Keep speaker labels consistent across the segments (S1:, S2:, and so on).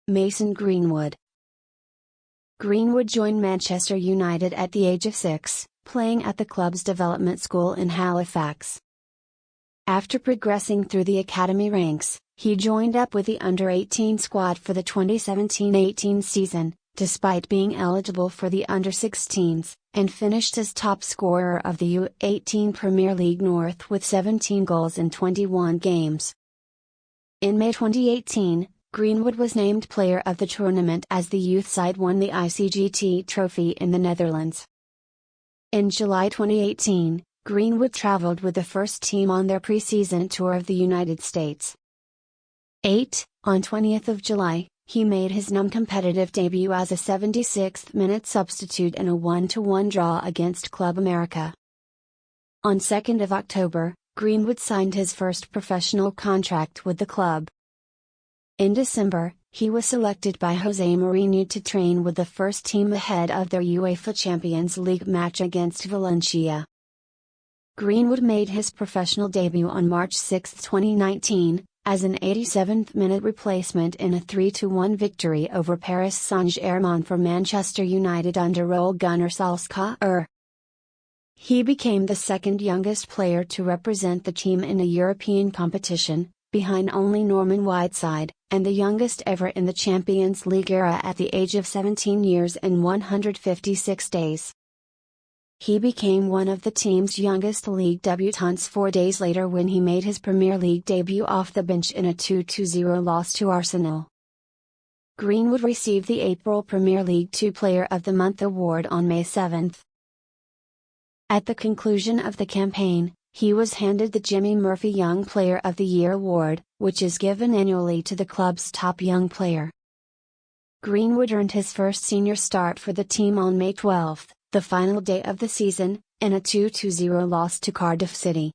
S1: Mason Greenwood. Greenwood joined Manchester United at the age of 6, playing at the club's development school in Halifax. After progressing through the academy ranks, he joined up with the under-18 squad for the 2017-18 season, despite being eligible for the under-16s, and finished as top scorer of the U18 Premier League North with 17 goals in 21 games. In May 2018, Greenwood was named player of the tournament as the youth side won the ICGT Trophy in the Netherlands. In July 2018, Greenwood traveled with the first team on their pre-season tour of the United States. On 20th of July, he made his non-competitive debut as a 76th-minute substitute in a 1-1 draw against Club America. On 2nd of October, Greenwood signed his first professional contract with the club. In December, he was selected by Jose Mourinho to train with the first team ahead of their UEFA Champions League match against Valencia. Greenwood made his professional debut on March 6, 2019, as an 87th-minute replacement in a 3-1 victory over Paris Saint-Germain for Manchester United under Ole Gunnar Solskjaer. He became the second youngest player to represent the team in a European competition, behind only Norman Whiteside, and the youngest ever in the Champions League era at the age of 17 years and 156 days. He became one of the team's youngest league debutants 4 days later when he made his Premier League debut off the bench in a 2-0 loss to Arsenal. Greenwood received the April Premier League 2 Player of the Month award on May 7. At the conclusion of the campaign, he was handed the Jimmy Murphy Young Player of the Year award, which is given annually to the club's top young player. Greenwood earned his first senior start for the team on May 12, the final day of the season, in a 2-0 loss to Cardiff City.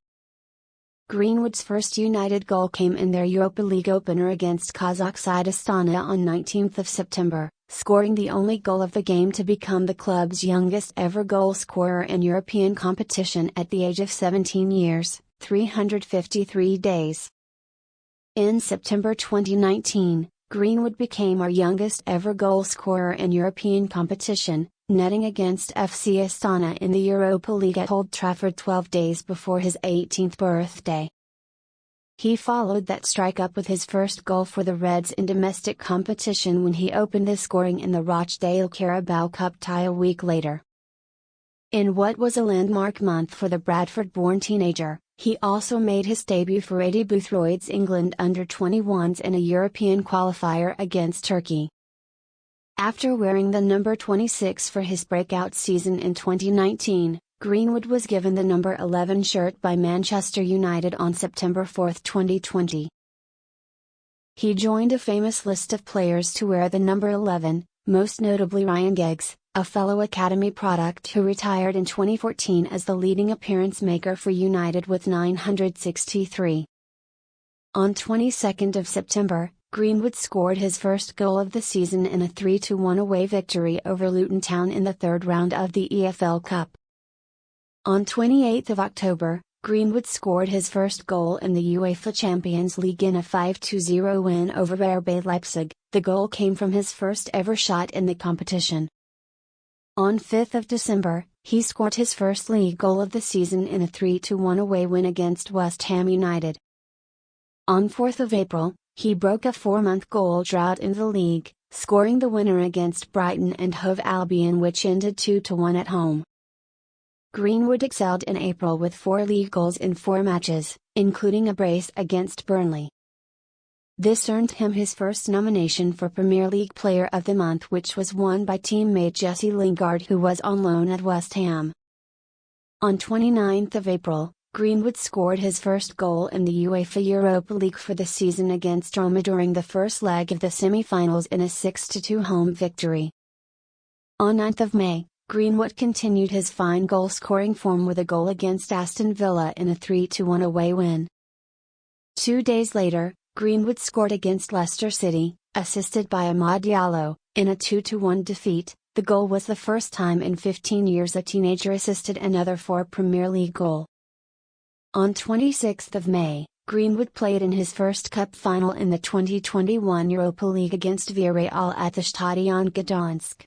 S1: Greenwood's first United goal came in their Europa League opener against Kazakh side Astana on 19 September, scoring the only goal of the game to become the club's youngest ever goal scorer in European competition at the age of 17 years, 353 days. In September 2019, Greenwood became our youngest ever goal scorer in European competition, netting against FC Astana in the Europa League at Old Trafford 12 days before his 18th birthday. He followed that strike up with his first goal for the Reds in domestic competition when he opened the scoring in the Rochdale Carabao Cup tie a week later. In what was a landmark month for the Bradford-born teenager, he also made his debut for AD Boothroyd's England under-21s in a European qualifier against Turkey. After wearing the number 26 for his breakout season in 2019, Greenwood was given the number 11 shirt by Manchester United on September 4, 2020. He joined a famous list of players to wear the number 11, most notably Ryan Giggs, a fellow academy product who retired in 2014 as the leading appearance maker for United with 963. On 22nd of September, Greenwood scored his first goal of the season in a 3-1 away victory over Luton Town in the third round of the EFL Cup. On 28th of October, Greenwood scored his first goal in the UEFA Champions League in a 5-0 win over RB Leipzig. The goal came from his first ever shot in the competition. On 5th of December, he scored his first league goal of the season in a 3-1 away win against West Ham United. On 4th of April, he broke a 4-month goal drought in the league, scoring the winner against Brighton and Hove Albion, which ended 2-1 at home. Greenwood excelled in April with 4 league goals in 4 matches, including a brace against Burnley. This earned him his first nomination for Premier League Player of the Month, which was won by teammate Jesse Lingard, who was on loan at West Ham. On 29th of April, Greenwood scored his first goal in the UEFA Europa League for the season against Roma during the first leg of the semi-finals in a 6-2 home victory. On 9th of May, Greenwood continued his fine goal-scoring form with a goal against Aston Villa in a 3-1 away win. 2 days later, Greenwood scored against Leicester City, assisted by Amad Diallo, in a 2-1 defeat. The goal was the first time in 15 years a teenager assisted another for a Premier League goal. On 26th of May, Greenwood played in his first cup final in the 2021 Europa League against Villarreal at the Stadion Gdansk.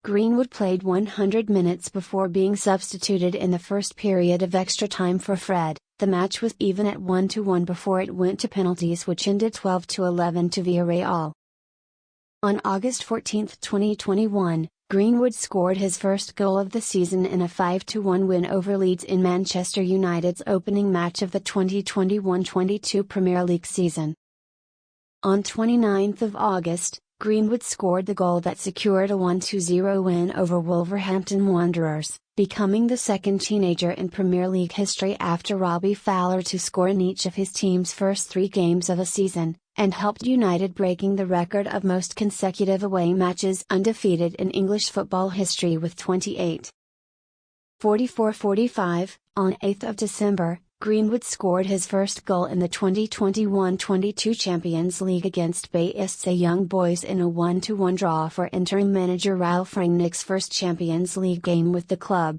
S1: Greenwood played 100 minutes before being substituted in the first period of extra time for Fred. The match was even at 1-1 before it went to penalties, which ended 12-11 to Villarreal. On August 14, 2021, Greenwood scored his first goal of the season in a 5-1 win over Leeds in Manchester United's opening match of the 2021-22 Premier League season. On 29 August, Greenwood scored the goal that secured a 1-0 win over Wolverhampton Wanderers, becoming the second teenager in Premier League history after Robbie Fowler to score in each of his team's first 3 games of a season, and helped United breaking the record of most consecutive away matches undefeated in English football history with 28. 44-45, on 8 December, Greenwood scored his first goal in the 2021-22 Champions League against BSC Young Boys in a 1-1 draw for interim manager Ralf Rangnick's first Champions League game with the club.